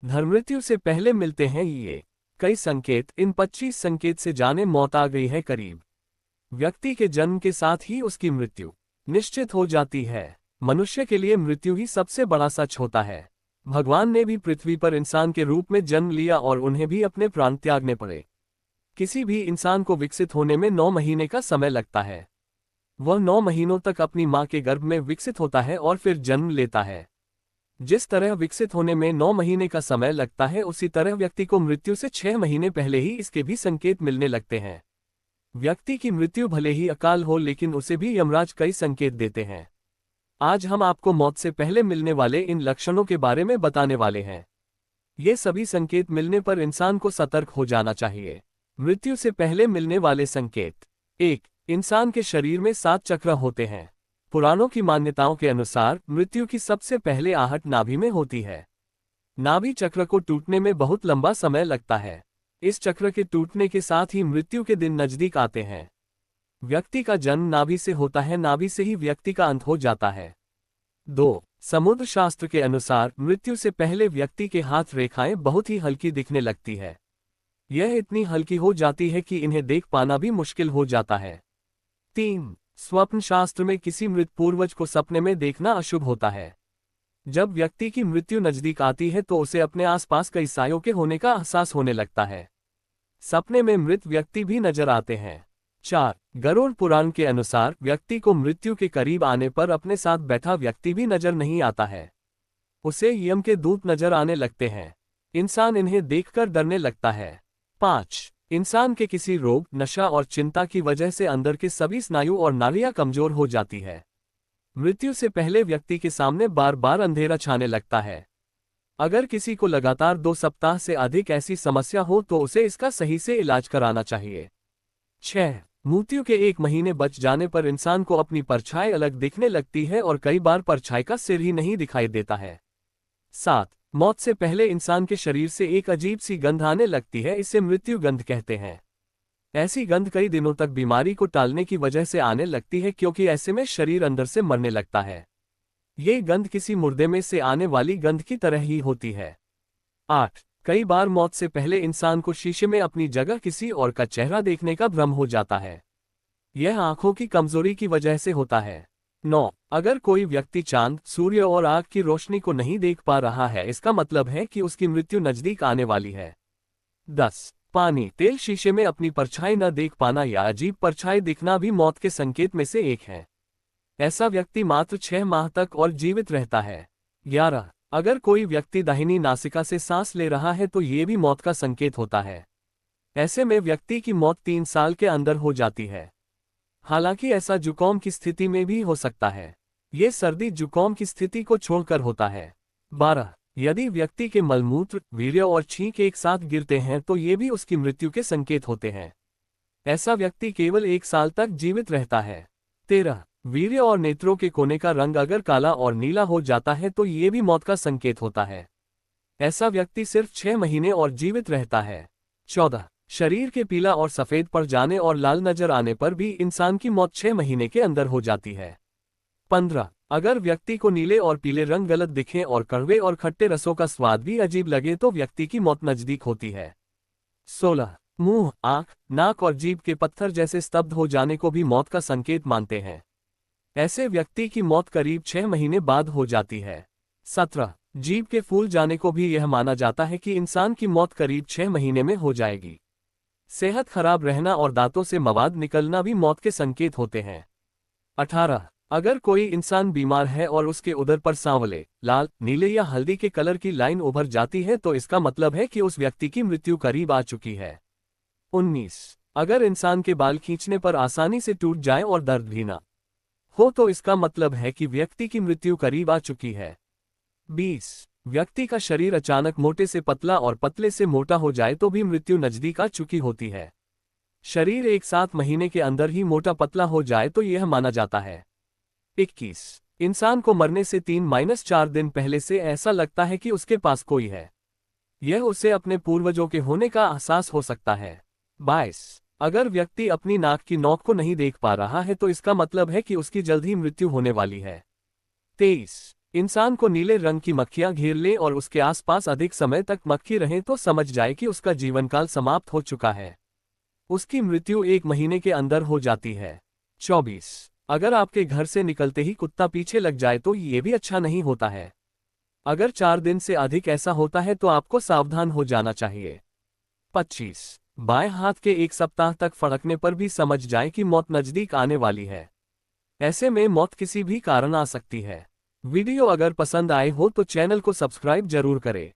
मृत्यु से पहले मिलते हैं ये कई संकेत। इन 25 संकेत से जाने मौत आ गई है करीब। व्यक्ति के जन्म के साथ ही उसकी मृत्यु निश्चित हो जाती है। मनुष्य के लिए मृत्यु ही सबसे बड़ा सच होता है। भगवान ने भी पृथ्वी पर इंसान के रूप में जन्म लिया और उन्हें भी अपने प्राण त्यागने पड़े। किसी भी इंसान को विकसित होने में 9 महीने का समय लगता है। वह 9 महीनों तक अपनी मां के गर्भ में विकसित होता है और फिर जन्म लेता है। जिस तरह विकसित होने में 9 महीने का समय लगता है, उसी तरह व्यक्ति को मृत्यु से 6 महीने पहले ही इसके भी संकेत मिलने लगते हैं। व्यक्ति की मृत्यु भले ही अकाल हो, लेकिन उसे भी यमराज कई संकेत देते हैं। आज हम आपको मौत से पहले मिलने वाले इन लक्षणों के बारे में बताने वाले हैं। ये सभी संकेत मिलने पर इंसान को सतर्क हो जाना चाहिए। मृत्यु से पहले मिलने वाले संकेत। 1. इंसान के शरीर में 7 चक्र होते हैं। पुराणों की मान्यताओं के अनुसार मृत्यु की सबसे पहले आहट नाभि में होती है। नाभि चक्र को टूटने में बहुत लंबा समय लगता है। इस चक्र के टूटने के साथ ही मृत्यु के दिन नजदीक आते हैं। व्यक्ति का जन्म नाभि से होता है, नाभि से ही व्यक्ति का अंत हो जाता है। 2. समुद्र शास्त्र के अनुसार मृत्यु से पहले व्यक्ति के हाथ रेखाएं बहुत ही हल्की दिखने लगती है। यह इतनी हल्की हो जाती है कि इन्हें देख पाना भी मुश्किल हो जाता है। 3. स्वप्न शास्त्र में किसी मृत पूर्वज को सपने में देखना अशुभ होता है। जब व्यक्ति की मृत्यु नजदीक आती है तो उसे अपने आसपास कई सायों के होने का एहसास होने लगता है। सपने में मृत व्यक्ति भी नजर आते हैं। 4. गरुड़ पुराण के अनुसार व्यक्ति को मृत्यु के करीब आने पर अपने साथ बैठा व्यक्ति भी नजर नहीं आता है। उसे यम के दूत नजर आने लगते हैं। इंसान इन्हें देखकर डरने लगता है। 5. इंसान के किसी रोग, नशा और चिंता की वजह से अंदर के सभी स्नायु और नाड़ियां कमजोर हो जाती है। मृत्यु से पहले व्यक्ति के सामने बार बार अंधेरा छाने लगता है। अगर किसी को लगातार 2 सप्ताह से अधिक ऐसी समस्या हो तो उसे इसका सही से इलाज कराना चाहिए। 6. मृत्यु के 1 महीने बच जाने पर इंसान को अपनी परछाई अलग दिखने लगती है और कई बार परछाई का सिर ही नहीं दिखाई देता है। 7. मौत से पहले इंसान के शरीर से एक अजीब सी गंध आने लगती है, इसे मृत्यु गंध कहते हैं। ऐसी गंध कई दिनों तक बीमारी को टालने की वजह से आने लगती है, क्योंकि ऐसे में शरीर अंदर से मरने लगता है। ये गंध किसी मुर्दे में से आने वाली गंध की तरह ही होती है। 8. कई बार मौत से पहले इंसान को शीशे में अपनी जगह किसी और का चेहरा देखने का भ्रम हो जाता है। यह आंखों की कमजोरी की वजह से होता है। 9. अगर कोई व्यक्ति चांद, सूर्य और आग की रोशनी को नहीं देख पा रहा है, इसका मतलब है कि उसकी मृत्यु नजदीक आने वाली है। 10. पानी, तेल, शीशे में अपनी परछाई न देख पाना या अजीब परछाई दिखना भी मौत के संकेत में से एक है। ऐसा व्यक्ति मात्र 6 माह तक और जीवित रहता है। 11. अगर कोई व्यक्ति दाहिनी नासिका से सांस ले रहा है तो ये भी मौत का संकेत होता है। ऐसे में व्यक्ति की मौत 3 साल के अंदर हो जाती है। हालांकि ऐसा जुकाम की स्थिति में भी हो सकता है। ये सर्दी जुकाम की स्थिति को छोड़कर होता है। 12. यदि व्यक्ति के मलमूत्र, वीर्य और छींक एक साथ गिरते हैं तो ये भी उसकी मृत्यु के संकेत होते हैं। ऐसा व्यक्ति केवल 1 साल तक जीवित रहता है। 13. वीर्य और नेत्रों के कोने का रंग अगर काला और नीला हो जाता है तो ये भी मौत का संकेत होता है। ऐसा व्यक्ति सिर्फ 6 महीने और जीवित रहता है। 14. शरीर के पीला और सफेद पड़ जाने और लाल नजर आने पर भी इंसान की मौत 6 महीने के अंदर हो जाती है। 15. अगर व्यक्ति को नीले और पीले रंग गलत दिखें और कड़वे और खट्टे रसों का स्वाद भी अजीब लगे तो व्यक्ति की मौत नजदीक होती है। 16. मुंह, आंख, नाक और जीभ के पत्थर जैसे स्तब्ध हो जाने को भी मौत का संकेत मानते हैं। ऐसे व्यक्ति की मौत करीब 6 महीने बाद हो जाती है। 17. जीभ के फूल जाने को भी यह माना जाता है कि इंसान की मौत करीब 6 महीने में हो जाएगी। सेहत खराब रहना और दांतों से मवाद निकलना भी मौत के संकेत होते हैं। 18. अगर कोई इंसान बीमार है और उसके उदर पर सांवले, लाल, नीले या हल्दी के कलर की लाइन उभर जाती है तो इसका मतलब है कि उस व्यक्ति की मृत्यु करीब आ चुकी है। 19. अगर इंसान के बाल खींचने पर आसानी से टूट जाए और दर्द भी ना हो तो इसका मतलब है कि व्यक्ति की मृत्यु करीब आ चुकी है। 20. व्यक्ति का शरीर अचानक मोटे से पतला और पतले से मोटा हो जाए तो भी मृत्यु नजदीक आ चुकी होती है। शरीर 1-7 महीने के अंदर ही मोटा पतला हो जाए तो यह माना जाता है। 21. इंसान को मरने से 3-4 दिन पहले से ऐसा लगता है कि उसके पास कोई है। यह उसे अपने पूर्वजों के होने का एहसास हो सकता है। 22. अगर व्यक्ति अपनी नाक की नोक को नहीं देख पा रहा है तो इसका मतलब है कि उसकी जल्द ही मृत्यु होने वाली है। 23. इंसान को नीले रंग की मक्खियां घेर लें और उसके आसपास अधिक समय तक मक्खी रहें तो समझ जाए कि उसका जीवनकाल समाप्त हो चुका है। उसकी मृत्यु 1 महीने के अंदर हो जाती है। 24। अगर आपके घर से निकलते ही कुत्ता पीछे लग जाए तो ये भी अच्छा नहीं होता है। अगर 4 दिन से अधिक ऐसा होता है तो आपको सावधान हो जाना चाहिए। 25। बाएं हाथ के 1 सप्ताह तक फड़कने पर भी समझ जाए कि मौत नजदीक आने वाली है। ऐसे में मौत किसी भी कारण आ सकती है। वीडियो अगर पसंद आए हो तो चैनल को सब्सक्राइब जरूर करें।